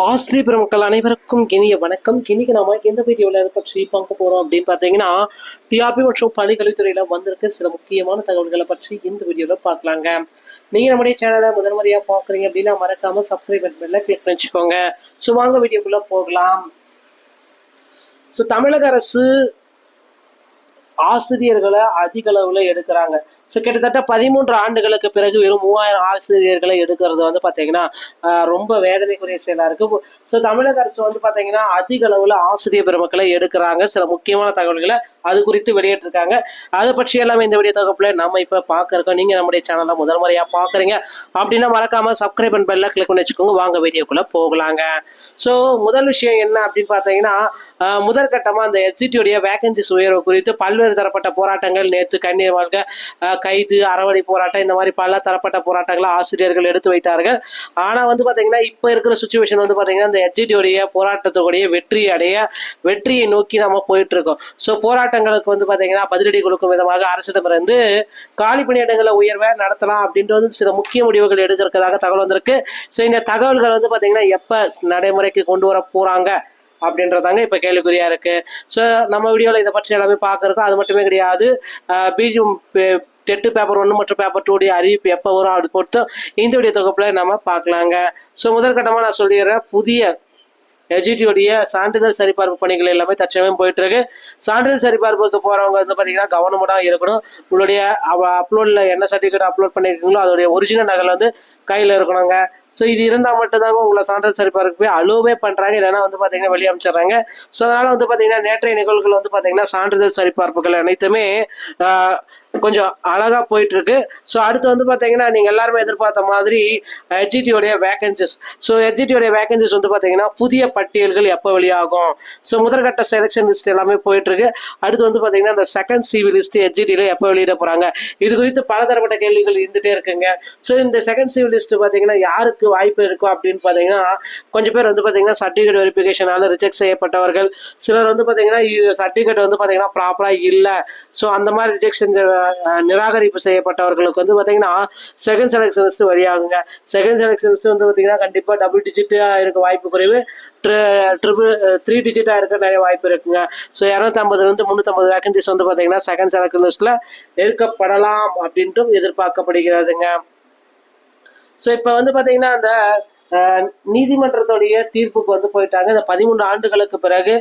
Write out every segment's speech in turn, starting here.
ஆசிரியர் பெருமக்கள் அனைவருக்கும் இனிய வணக்கம். இன்னைக்கு நாம எந்த வீடியோவில் எதை பற்றி பார்க்க போறோம் அப்படின்னு பார்த்தீங்கன்னா, டிஆர்பி மற்றும் பள்ளிக்கல்வித்துறையில வந்திருக்க சில முக்கியமான தகவல்களை பற்றி இந்த வீடியோவில் பார்க்கலாங்க. நீங்க நம்முடைய சேனலை முதல் முறையா பார்க்குறீங்க அப்படின்னா மறக்காம சப்ஸ்கிரைப் பட்டன்ல கிளிக் பண்ணி வச்சுக்கோங்க. ஸோ வாங்க வீடியோக்குள்ள போகலாம். ஸோ தமிழக அரசு ஆசிரியர்களை அதிக அளவுல எடுக்கிறாங்க. ஸோ கிட்டத்தட்ட 13 ஆண்டுகளுக்கு பிறகு வெறும் 3000 ஆசிரியர்களை எடுக்கிறது வந்து பார்த்தீங்கன்னா ரொம்ப வேதனைக்குரிய செயலாக இருக்கு. ஸோ தமிழக அரசு வந்து பார்த்தீங்கன்னா அதிக அளவுல ஆசிரியர் பெருமக்களை எடுக்கிறாங்க. சில முக்கியமான தகவல்களை அது குறித்து வெளியிட்டிருக்காங்க. அதை பற்றி எல்லாமே இந்த வீடியோ தொகுப்புல நம்ம இப்போ பார்க்க இருக்கோம். நீங்க நம்முடைய சேனலை முதல் முறையா பார்க்குறீங்க அப்படின்னா மறக்காம சப்ஸ்கிரைப் பண்ண கிளிக் பண்ணி வச்சுக்கோங்க. வாங்க வீடியோக்குள்ள போகலாங்க. ஸோ முதல் விஷயம் என்ன அப்படின்னு பார்த்தீங்கன்னா, முதற்கட்டமா அந்த எஸ்ஜிடியோடைய வேகன்சிஸ் உயர்வு குறித்து பல்வேறு தரப்பட்ட போராட்டங்கள் நேற்று கண்ணீர் வாழ்க கைது அறவழி போராட்டம் இந்த மாதிரி பல தரப்பட்ட போராட்டங்களை ஆசிரியர்கள் எடுத்து வைத்தார்கள். ஆனா வந்து பாத்தீங்கன்னா இப்ப இருக்கிற சுச்சுவேஷன் வந்து பாத்தீங்கன்னா இந்த எஸ்ஜிடியோடைய போராட்டத்துடைய வெற்றியை நோக்கி நம்ம போயிட்டு இருக்கோம். ஸோ போராட்டங்களுக்கு வந்து பாத்தீங்கன்னா பதிலடி கொடுக்கும் விதமாக அரசிடமிருந்து காலி பணியிடங்களை உயர்வை நடத்தலாம் அப்படின்றது சில முக்கிய முடிவுகள் எடுக்கிறதுக்காக தகவல் வந்திருக்கு. ஸோ இந்த தகவல்கள் வந்து பாத்தீங்கன்னா எப்ப நடைமுறைக்கு கொண்டு வர போறாங்க அப்படின்றதாங்க இப்ப கேள்விக்குறியா இருக்கு. ஸோ நம்ம வீடியோல இதை பற்றி எல்லாமே பார்க்கறோம். அது மட்டுமே கிடையாது, டெட்டு பேப்பர் 1 மற்றும் பேப்பர் 2 அறிவிப்பு எப்போ வரும் அப்படி பொறுத்து இந்த வீடியோ தொகுப்புல நம்ம பார்க்கலாங்க. ஸோ முதற்கட்டமா நான் சொல்லிடுறேன், புதிய எஜிடியோடைய சான்றிதழ் சரிபார்ப்பு பணிகள் எல்லாமே தற்சமயம் போயிட்டு இருக்கு. சான்றிதழ் சரிபார்ப்புக்கு போறவங்க வந்து பாத்தீங்கன்னா கவனமா இருக்கணும். உங்களுடைய அப்லோட்ல என்ன சர்டிஃபிகேட் அப்லோட் பண்ணிருக்கீங்களோ அதோடைய ஒரிஜினல் நகல் வந்து கையில இருக்கணுங்க. ஸோ இது இருந்தால் மட்டும்தாங்க உங்களை சான்றிதழ் சரிபார்ப்பு போய் அலோவே பண்றாங்க, இல்லைன்னா வந்து பாத்தீங்கன்னா வெளியே அமைச்சிடுறாங்க. ஸோ அதனால வந்து பாத்தீங்கன்னா நேற்றைய நிகழ்வுகள் வந்து பாத்தீங்கன்னா சான்றிதழ் சரிபார்ப்புகள் அனைத்துமே கொஞ்சம் அழகா போயிட்டு இருக்கு. ஸோ அடுத்து வந்து பாத்தீங்கன்னா நீங்க எல்லாருமே எதிர்பார்த்த மாதிரி எஸ்ஜிடியோடைய வேகன்சிஸ். ஸோ எஸ்ஜிடியோடைய வேகன்சிஸ் வந்து பாத்தீங்கன்னா புதிய பட்டியல்கள் எப்போ வெளியாகும். ஸோ முதற்கட்ட செலெக்ஷன் லிஸ்ட் எல்லாமே போயிட்டு இருக்கு. அடுத்து வந்து பாத்தீங்கன்னா இந்த செகண்ட் சிவி லிஸ்ட் எஸ்ஜிடியில எப்போ வெளியிட போறாங்க, இது குறித்து பலதரப்பட்ட கேள்விகள் இருந்துட்டே இருக்குங்க. ஸோ இந்த செகண்ட் சிவி லிஸ்ட் பாத்தீங்கன்னா யாருக்கு வாய்ப்பு இருக்கும் அப்படின்னு பாத்தீங்கன்னா, கொஞ்சம் பேர் வந்து பாத்தீங்கன்னா சர்டிஃபிகேட் வெரிஃபிகேஷனால ரிஜெக்ட் செய்யப்பட்டவர்கள், சிலர் வந்து பாத்தீங்கன்னா சர்டிஃபிகேட் வந்து பாத்தீங்கன்னா ப்ராப்பரா இல்லை, ஸோ அந்த மாதிரி ரிஜெக்ஷன் நிராகரிப்பு செய்யப்பட்டவர்களுக்கு வந்து பாத்தீங்கன்னா செகண்ட் செலக்ஷன் லிஸ்ட் வழியாகுங்க. செகண்ட் செலக்ஷன் லிஸ்ட் வந்து பாத்தீங்கன்னா கண்டிப்பா டபுள் டிஜிட்டா இருக்க வாய்ப்பு குறைவு, 3 டிஜிட்டா இருக்க நிறைய வாய்ப்பு இருக்குங்க. ஸோ 250 350 வேகன்சிஸ் வந்து பாத்தீங்கன்னா செகண்ட் செலக்ஷன் லிஸ்ட்ல எடுக்கப்படலாம் அப்படின்ட்டும் எதிர்பார்க்கப்படுகிறதுங்க. ஸோ இப்போ வந்து பாத்தீங்கன்னா அந்த நீதிமன்றத்துடைய தீர்ப்புக்கு வந்து போயிட்டாங்க. இந்த 13 ஆண்டுகளுக்கு பிறகு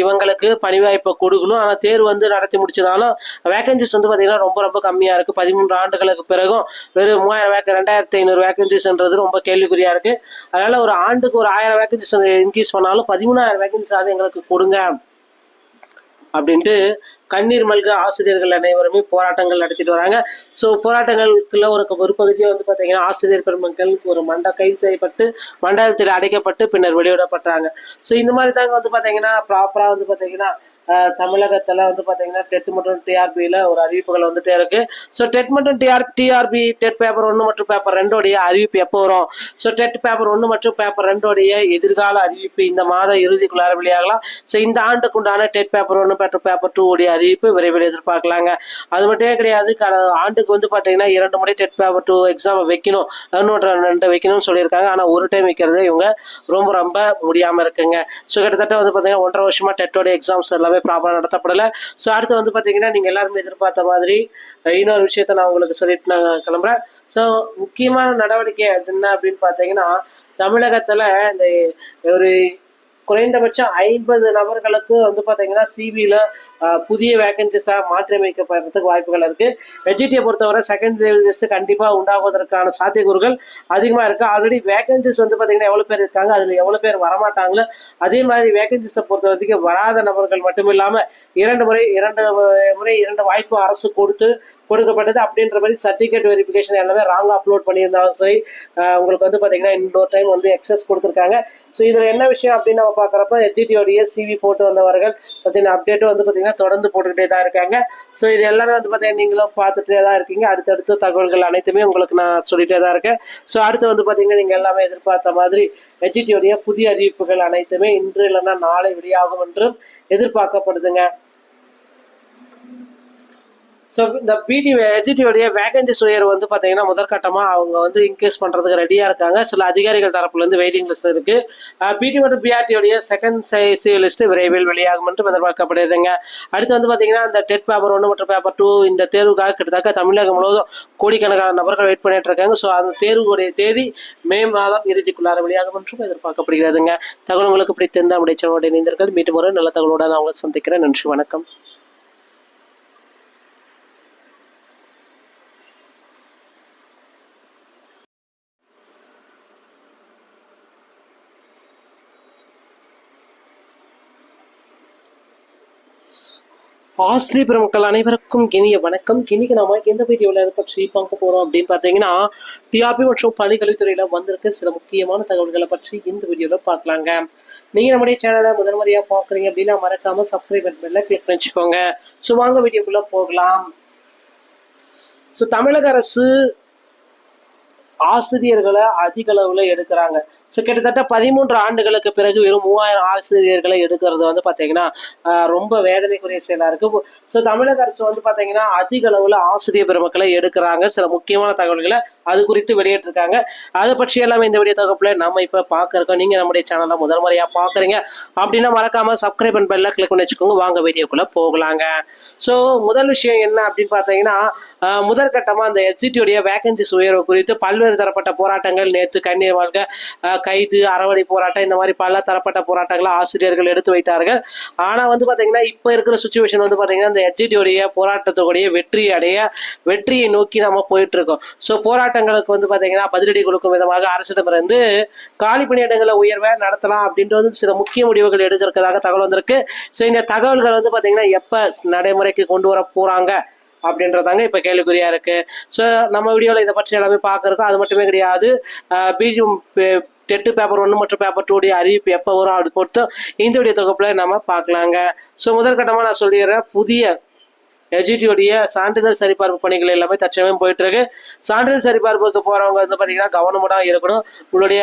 இவங்களுக்கு பணி வாய்ப்பை கொடுக்கணும். ஆனால் தேர்வு வந்து நடத்தி முடிச்சதாலும் வேகன்சிஸ் வந்து பார்த்தீங்கன்னா ரொம்ப ரொம்ப கம்மியாக இருக்குது. 13 ஆண்டுகளுக்கு பிறகும் வெறும் 2500 வேகன்சிஸ்ன்றது ரொம்ப கேள்விக்குறியாக இருக்குது. அதனால் ஒரு ஆண்டுக்கு ஒரு 1000 வேகன்சிஸ் இன்க்ரீஸ் பண்ணாலும் 13,000 வேகன்சிஸ் அது எங்களுக்கு கொடுங்க அப்படின்ட்டு கண்ணீர் மல்க ஆசிரியர்கள் அனைவருமே போராட்டங்கள் நடத்திட்டு வராங்க. ஸோ போராட்டங்களுக்குள்ள ஒரு பகுதியாக வந்து பார்த்தீங்கன்னா ஆசிரியர் பெருமக்கள் ஒரு கைது செய்யப்பட்டு மண்டலத்தில் அடைக்கப்பட்டு பின்னர் வெளியிடப்பட்டாங்க. ஸோ இந்த மாதிரி தாங்க வந்து பார்த்தீங்கன்னா ப்ராப்பராக வந்து பார்த்தீங்கன்னா தமிழகத்தில் வந்து பார்த்தீங்கன்னா டெட் மற்றும் டிஆர்பியில் ஒரு அறிவிப்புகள் வந்துட்டே இருக்கு. ஸோ டெட் மற்றும் டிஆர்பி டெட் பேப்பர் 1 மற்றும் பேப்பர் 2 அறிவிப்பு எப்போ வரும்? ஸோ டெட் பேப்பர் 1 மற்றும் பேப்பர் 2 எதிர்கால அறிவிப்பு இந்த மாத இறுதிக்குள்ளார வெளியாகலாம். ஸோ இந்த ஆண்டுக்குண்டான டெட் பேப்பர் 1 மற்றும் பேப்பர் 2 அறிவிப்பு விரைவில் எதிர்பார்க்கலாங்க. அது மட்டுமே கிடையாது, ஆண்டுக்கு வந்து பார்த்தீங்கன்னா 2 முறை டெட் பேப்பர் 2 எக்ஸாம் வைக்கணும், 2 வைக்கணும்னு சொல்லியிருக்காங்க. ஆனால் ஒரு டைம் வைக்கிறது இவங்க ரொம்ப ரொம்ப முடியாமல் இருக்குங்க. ஸோ கிட்டத்தட்ட வந்து பார்த்தீங்கன்னா 1.5 வருஷமா டெட்டோட எக்ஸாம்ஸ் எல்லாமே ப்ராப்பரா நடத்தப்படல. ஸோ அடுத்து வந்து பாத்தீங்கன்னா நீங்க எல்லாருமே எதிர்பார்த்த மாதிரி இன்னொரு விஷயத்த நான் உங்களுக்கு சொல்லிட்டு நான் கிளம்புறேன். ஸோ முக்கியமான நடவடிக்கை என்ன அப்படின்னு பாத்தீங்கன்னா, தமிழகத்துல இந்த ஒரு குறைந்தபட்சம் 50 நபர்களுக்கு வந்து பாத்தீங்கன்னா சிவில புதிய வேகன்சிஸா மாற்றியமைக்கப்படுறதுக்கு வாய்ப்புகள் இருக்கு. எஸ்ஜிடியை பொறுத்தவரை செகண்ட் லிஸ்ட் கண்டிப்பா உண்டாகுவதற்கான சாத்தியக்கூறுகள் அதிகமா இருக்கு. ஆல்ரெடி வேகன்சிஸ் வந்து பாத்தீங்கன்னா எவ்வளவு பேர் இருக்காங்க, அதுல எவ்வளவு பேர் வரமாட்டாங்களோ அதே மாதிரி வேகன்சிஸை பொறுத்த வரைக்கும் வராத நபர்கள் மட்டும் இல்லாம 2 வாய்ப்பு அரசு கொடுக்கப்பட்டது அப்படின்ற மாதிரி சர்டிஃபிகேட் வெரிஃபிகேஷன் எல்லாமே ராங் அப்லோட் பண்ணியிருந்தாலும் சரி உங்களுக்கு வந்து பாத்தீங்கன்னா இன்னொரு டைம் வந்து எக்ஸஸ் கொடுத்துருக்காங்க. ஸோ இதுல என்ன விஷயம் அப்படின்னு நம்ம பாக்குறப்ப எஸ்ஜிடியோடைய சிவி போட்டு வந்தவர்கள் பார்த்தீங்கன்னா அப்டேட்டும் வந்து பாத்தீங்கன்னா தொடர்ந்து போட்டுக்கிட்டே தான் இருக்காங்க. ஸோ இது எல்லாமே வந்து பாத்தீங்கன்னா நீங்களும் பார்த்துட்டே தான் இருக்கீங்க. அடுத்தடுத்த தகவல்கள் அனைத்துமே உங்களுக்கு நான் சொல்லிட்டே தான் இருக்கேன். ஸோ அடுத்து வந்து பாத்தீங்கன்னா நீங்க எல்லாமே எதிர்பார்த்த மாதிரி எஸ்ஜிடியோடைய புதிய அறிவிப்புகள் அனைத்துமே இன்று இல்லைன்னா நாளை வெளியாகும் என்றும் எதிர்பார்க்கப்படுதுங்க. ஸோ இந்த எஜிடியோடைய வேகன்சிஸ் உயர்வு வந்து பார்த்தீங்கன்னா முதற்கட்டமாக அவங்க வந்து இன்க்ரீஸ் பண்ணுறதுக்கு ரெடியாக இருக்காங்க. சில அதிகாரிகள் தரப்புலேருந்து வெயிட்டிங் லிஸ்ட் இருக்குது. பிடி மற்றும் பிஆர்டியோடைய செகண்ட் சி லிஸ்ட் விரைவில் வெளியாகும் என்று எதிர்பார்க்கப்படுதுங்க. அடுத்து வந்து பார்த்தீங்கன்னா இந்த டெட் பேப்பர் 1 மற்றும் பேப்பர் 2 இந்த தேர்வுக்காக கிட்டத்தட்ட தமிழகம் முழுவதும் கோடிக்கணக்கான நபர்கள் வெயிட் பண்ணிட்டு இருக்காங்க. ஸோ அந்த தேர்வுடைய தேதி மே மாதம் இறுதிக்குள்ளார வெளியாகும் என்றும் எதிர்பார்க்கப்படுகிறதுங்க. தகவல் உங்களுக்கு பிடித்திருந்த நம்முடைய சேனலோட இணைந்தீர்கள். மீண்டும் ஒரு நல்ல தகவலோட நான் உங்களை சந்திக்கிறேன். நன்றி, வணக்கம். ஆசிரியர் பெருமக்கள் அனைவருக்கும் இனிய வணக்கம். இன்னைக்கு நாம எந்த வீடியோவில் எதை பற்றி பார்க்க போறோம் அப்படின்னு பார்த்தீங்கன்னா, டிஆர்பி மற்றும் பள்ளிக்கல்வித்துறையில வந்திருக்க சில முக்கியமான தகவல்களை பற்றி இந்த வீடியோவில் பார்க்கலாங்க. நீங்க நம்முடைய சேனலை முதல் முறையா பார்க்குறீங்க அப்படின்னா மறக்காம சப்ஸ்கிரைப் பட்டன்ல கிளிக் பண்ணி வச்சுக்கோங்க. ஸோ வாங்க வீடியோக்குள்ள போகலாம். ஸோ தமிழக அரசு ஆசிரியர்களை அதிக அளவுல எடுக்கிறாங்க. ஸோ கிட்டத்தட்ட 13 ஆண்டுகளுக்கு பிறகு வெறும் 3000 ஆசிரியர்களை எடுக்கிறது வந்து பார்த்தீங்கன்னா ரொம்ப வேதனைக்குரிய செயலாக இருக்கு. ஸோ தமிழக அரசு வந்து பார்த்தீங்கன்னா அதிக அளவுல ஆசிரியர் பெருமக்களை எடுக்கிறாங்க. சில முக்கியமான தகவல்களை அது குறித்து வெளியிட்டிருக்காங்க. அதை பற்றி எல்லாமே இந்த வீடியோ தொகுப்புல நம்ம இப்போ பார்க்க இருக்கோம். நீங்க நம்முடைய சேனலை முதல் முறையா பார்க்குறீங்க அப்படின்னா மறக்காம சப்ஸ்கிரைப் பண்ணல கிளிக் பண்ணி வச்சுக்கோங்க. வாங்க வீடியோக்குள்ள போகலாங்க. ஸோ முதல் விஷயம் என்ன அப்படின்னு பார்த்தீங்கன்னா, முதற்கட்டமா அந்த எஸ்ஜிடியோடைய வேகன்சிஸ் உயர்வு குறித்து பல்வேறு தரப்பட்ட போராட்டங்கள் நேற்று கண்ணீர் வாழ்க கைது அறவழி போராட்டம் இந்த மாதிரி பல தரப்பட்ட போராட்டங்களை ஆசிரியர்கள் எடுத்து வைத்தார்கள். ஆனா வந்து பாத்தீங்கன்னா இப்ப இருக்கிற சுச்சுவேஷன் வந்து பாத்தீங்கன்னா இந்த எஸ்ஜிடியோடைய போராட்டத்துடைய வெற்றியை நோக்கி நம்ம போயிட்டு இருக்கோம். ஸோ போராட்டங்களுக்கு வந்து பாத்தீங்கன்னா பதிலடி கொடுக்கும் விதமாக அரசிடமிருந்து காலி பணியிடங்களை உயர்வை நடத்தலாம் அப்படின்றது சில முக்கிய முடிவுகள் எடுக்கிறதுக்காக தகவல் வந்திருக்கு. ஸோ இந்த தகவல்கள் வந்து பாத்தீங்கன்னா எப்ப நடைமுறைக்கு கொண்டு வர போறாங்க அப்படின்றதாங்க இப்ப கேள்விக்குறியா இருக்கு. ஸோ நம்ம வீடியோல இதை பற்றி எல்லாமே பார்க்கறோம். அது மட்டுமே கிடையாது, டெட்டு பேப்பர் 1 மற்றும் பேப்பர் 2 அறிவிப்பு எப்போ வரும் அப்படி பொறுத்து இந்த வீடியோ தொகுப்புல நம்ம பார்க்கலாங்க. ஸோ முதற்கட்டமா நான் சொல்லிடுறேன், புதிய எஜிடியோடைய சான்றிதழ் சரிபார்ப்பு பணிகள் எல்லாமே தற்சமயம் போயிட்டு இருக்கு. சான்றிதழ் சரிபார்ப்புக்கு போறவங்க வந்து பாத்தீங்கன்னா கவனமா இருக்கணும். உங்களுடைய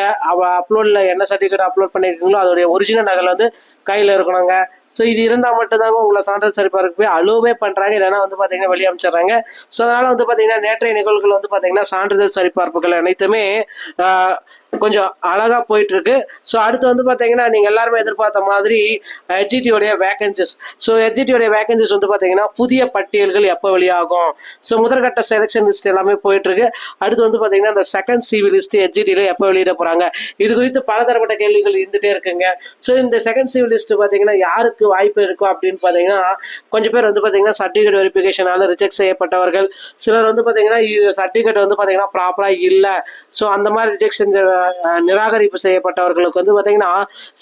அப்லோட்ல என்ன சர்டிஃபிகேட் அப்லோட் பண்ணிருக்கீங்களோ அதோடைய ஒரிஜினல் நகல் வந்து கையில இருக்கணுங்க. ஸோ இது இருந்தால் மட்டும்தாங்க உங்களை சான்றிதழ் சரிபார்ப்பு போய் அலோவே பண்றாங்க, இல்லைன்னா வந்து பாத்தீங்கன்னா வெளியே அமைச்சிடுறாங்க. ஸோ அதனால வந்து பாத்தீங்கன்னா நேற்றைய நிகழ்வுகள் வந்து பாத்தீங்கன்னா சான்றிதழ் சரிபார்ப்புகள் அனைத்துமே கொஞ்சம் அழகா போயிட்டு இருக்கு. ஸோ அடுத்து வந்து பாத்தீங்கன்னா நீங்க எல்லாருமே எதிர்பார்த்த மாதிரி எஸ்ஜிடியோடைய வேகன்சிஸ். ஸோ எஸ்ஜிடியோடைய வேகன்சிஸ் வந்து பாத்தீங்கன்னா புதிய பட்டியல்கள் எப்போ வெளியாகும். ஸோ முதற்கட்ட செலெக்ஷன் லிஸ்ட் எல்லாமே போயிட்டு இருக்கு. அடுத்து வந்து பாத்தீங்கன்னா இந்த செகண்ட் சிவி லிஸ்ட் எஸ்ஜிடியில எப்போ வெளியிட போறாங்க, இது குறித்து பலதரப்பட்ட கேள்விகள் இருந்துட்டே இருக்குங்க. ஸோ இந்த செகண்ட் சிவி லிஸ்ட் பாத்தீங்கன்னா யாருக்கு வாய்ப்பு இருக்கும் அப்படின்னு பாத்தீங்கன்னா, கொஞ்சம் பேர் வந்து பாத்தீங்கன்னா சர்டிஃபிகேட் வெரிஃபிகேஷனால ரிஜெக்ட் செய்யப்பட்டவர்கள், சிலர் வந்து பாத்தீங்கன்னா சர்டிஃபிகேட் வந்து பாத்தீங்கன்னா ப்ராப்பரா இல்லை, ஸோ அந்த மாதிரி ரிஜெக்ஷன் நிராகரிப்பு செய்யப்பட்டவர்களுக்கு வந்து பாத்தீங்கன்னா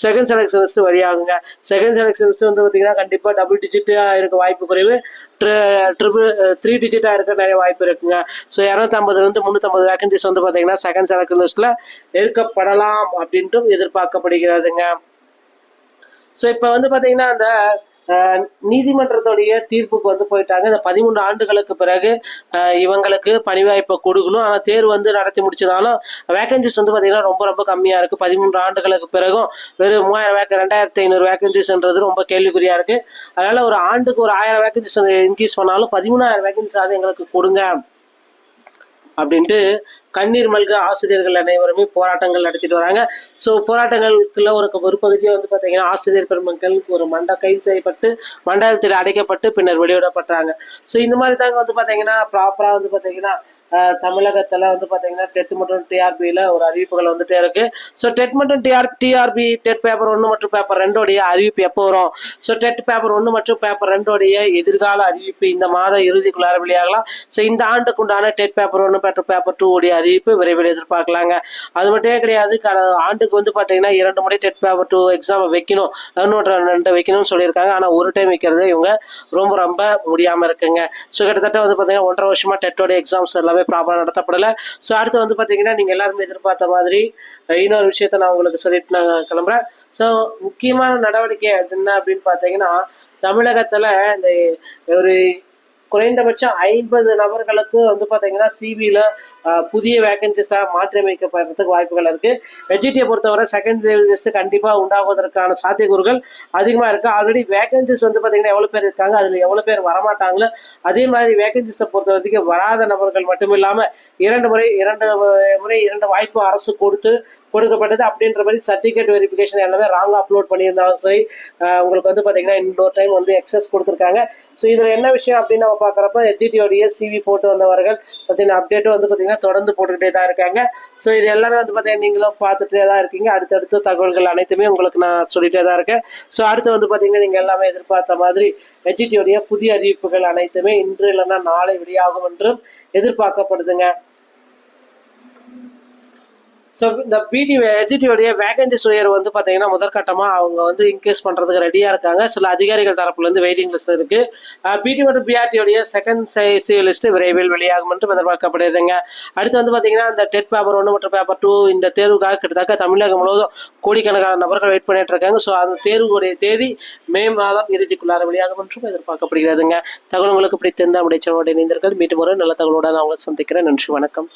செகண்ட் செலக்ஷன் லிஸ்ட் வழியாகுங்க. செகண்ட் செலக்ஷன் லிஸ்ட் வந்து பாத்தீங்கன்னா கண்டிப்பா டபுள் டிஜிட்டா இருக்க வாய்ப்பு குறைவு, 3 டிஜிட்டா இருக்க நிறைய வாய்ப்பு இருக்குங்க. ஸோ 250 350 வேகன்சிஸ் வந்து பாத்தீங்கன்னா செகண்ட் செலக்ஷன் லிஸ்ட்ல எடுக்கப்படலாம் அப்படின்ட்டும் எதிர்பார்க்கப்படுகிறதுங்க. ஸோ இப்போ வந்து பாத்தீங்கன்னா அந்த நீதிமன்றத்துடைய தீர்ப்புக்கு வந்து போயிட்டாங்க. இந்த 13 ஆண்டுகளுக்கு பிறகு இவங்களுக்கு பணி வாய்ப்பை கொடுக்கணும். ஆனால் தேர்வு வந்து நடத்தி முடிச்சதாலும் வேகன்சிஸ் வந்து பார்த்தீங்கன்னா ரொம்ப ரொம்ப கம்மியாக இருக்குது. 13 ஆண்டுகளுக்கு பிறகும் வெறும் 2500 வேகன்சிஸ்ன்றது ரொம்ப கேள்விக்குறியாக இருக்குது. அதனால் ஒரு ஆண்டுக்கு ஒரு 1000 வேகன்சிஸ் இன்க்ரீஸ் பண்ணாலும் 13,000 வேகன்சிஸ் ஆகுது எங்களுக்கு கொடுங்க அப்படின்ட்டு கண்ணீர் மல்க ஆசிரியர்கள் அனைவருமே போராட்டங்கள் நடத்திட்டு வராங்க. ஸோ போராட்டங்களுக்குள்ள ஒரு பகுதியாக வந்து பார்த்தீங்கன்னா ஆசிரியர் பெருமக்கள் ஒரு கைது செய்யப்பட்டு மண்டலத்தில் அடைக்கப்பட்டு பின்னர் வெளியிடப்பட்டாங்க. ஸோ இந்த மாதிரி தாங்க வந்து பார்த்தீங்கன்னா ப்ராப்பராக வந்து பார்த்தீங்கன்னா தமிழகத்தில் வந்து பார்த்தீங்கன்னா டெட் மற்றும் டிஆர்பியில் ஒரு அறிவிப்புகள் வந்துட்டே இருக்கு. ஸோ டெட் மற்றும் டிஆர்பி டெட் பேப்பர் 1 மற்றும் பேப்பர் 2 அறிவிப்பு எப்போ வரும்? ஸோ டெட் பேப்பர் 1 மற்றும் பேப்பர் 2 எதிர்கால அறிவிப்பு இந்த மாத இறுதிக்குள்ளார வெளியாகலாம். ஸோ இந்த ஆண்டுக்குண்டான டெட் பேப்பர் 1 மற்றும் பேப்பர் 2 அறிவிப்பு விரைவில் எதிர்பார்க்கலாங்க. அது மட்டுமே கிடையாது, ஆண்டுக்கு வந்து பார்த்தீங்கன்னா 2 முறை டெட் பேப்பர் 2 எக்ஸாம் வைக்கணும், 2 வைக்கணும்னு சொல்லியிருக்காங்க. ஆனால் ஒரு டைம் வைக்கிறது இவங்க ரொம்ப ரொம்ப முடியாமல் இருக்குங்க. ஸோ கிட்டத்தட்ட வந்து பார்த்தீங்கன்னா 1.5 வருஷமா டெட்டோட எக்ஸாம்ஸ் எல்லாமே ப்ராப்பரா நடத்தப்படல. ஸோ அடுத்து வந்து பாத்தீங்கன்னா நீங்க எல்லாருமே எதிர்பார்த்த மாதிரி இன்னொரு விஷயத்த நான் உங்களுக்கு சொல்லிட்டு நான் கிளம்புறேன். ஸோ முக்கியமான நடவடிக்கை என்ன அப்படின்னு பாத்தீங்கன்னா, தமிழகத்துல இந்த ஒரு குறைந்தபட்சம் 50 நபர்களுக்கு வந்து பார்த்தீங்கன்னா சிவியில் புதிய வேகன்சிஸாக மாற்றியமைக்கப்படுறதுக்கு வாய்ப்புகள் இருக்குது. வெஜிடியை பொறுத்தவரை செகண்ட் லிஸ்ட் கண்டிப்பாக உண்டாகுவதற்கான சாத்தியக்கூறுகள் அதிகமாக இருக்குது. ஆல்ரெடி வேகன்சிஸ் வந்து பார்த்தீங்கன்னா எவ்வளோ பேர் இருக்காங்க, அதில் எவ்வளோ பேர் வரமாட்டாங்களோ அதே மாதிரி வேகன்சிஸை பொறுத்த வரைக்கும் வராத நபர்கள் மட்டும் இல்லாமல் 2 வாய்ப்பு அரசு கொடுக்கப்பட்டது அப்படின்ற மாதிரி சர்டிஃபிகேட் வெரிஃபிகேஷன் எல்லாமே ராங்காக அப்லோட் பண்ணியிருந்தாலும் சரி, உங்களுக்கு வந்து பார்த்தீங்கன்னா இன்னொரு டைம் வந்து எக்ஸஸ் கொடுத்துருக்காங்க. ஸோ இதில் என்ன விஷயம் அப்படின்னு நம்ம பார்க்குறப்ப எஸ்ஜிடியோடைய சிவி போட்டு வந்தவர்கள் பார்த்தீங்கன்னா அப்டேட்டும் வந்து பார்த்தீங்கன்னா தொடர்ந்து போட்டுக்கிட்டே தான் இருக்காங்க. ஸோ இது எல்லாமே வந்து பார்த்தீங்கன்னா நீங்களும் பார்த்துட்டே தான் இருக்கீங்க. அடுத்தடுத்த தகவல்கள் அனைத்துமே உங்களுக்கு நான் சொல்லிட்டே தான் இருக்கேன். ஸோ அடுத்து வந்து பார்த்தீங்கன்னா நீங்கள் எல்லாமே எதிர்பார்த்த மாதிரி எஸ்ஜிடியோடைய புதிய அறிவிப்புகள் அனைத்துமே இன்று இல்லைன்னா நாளை வெளியாகும் என்றும் எதிர்பார்க்கப்படுதுங்க. ஸோ இந்த எஜிடியோடைய வேகன்சிஸ் உயர்வு வந்து பார்த்தீங்கன்னா முதற்கட்டமாக அவங்க வந்து இன்க்ரீஸ் பண்ணுறதுக்கு ரெடியாக இருக்காங்க. சில அதிகாரிகள் தரப்புலேருந்து வெயிட்டிங் லிஸ்ட் இருக்குது. பிடி மற்றும் பிஆர்டியோடைய செகண்ட் சிவி லிஸ்ட் விரைவில் வெளியாகும் என்று எதிர்பார்க்கப்படுதுங்க. அடுத்து வந்து பார்த்தீங்கன்னா இந்த டெட் பேப்பர் 1 மற்றும் பேப்பர் 2 இந்த தேர்வுக்காக கிட்டத்தட்ட தமிழகம் முழுவதும் கோடிக்கணக்கான நபர்கள் வெயிட் பண்ணிட்டு இருக்காங்க. ஸோ அந்த தேர்வுடைய தேதி மே மாதம் இறுதிக்குள்ளார வெளியாகும் என்றும் எதிர்பார்க்கப்படுகிறதுங்க. தகவல் உங்களுக்கு பிடித்திருந்தால் நம்முடைய சேனலோட இணைந்தீர்கள். மீண்டும் ஒரு நல்ல தகவலோட நான் உங்களை சந்திக்கிறேன். நன்றி, வணக்கம்.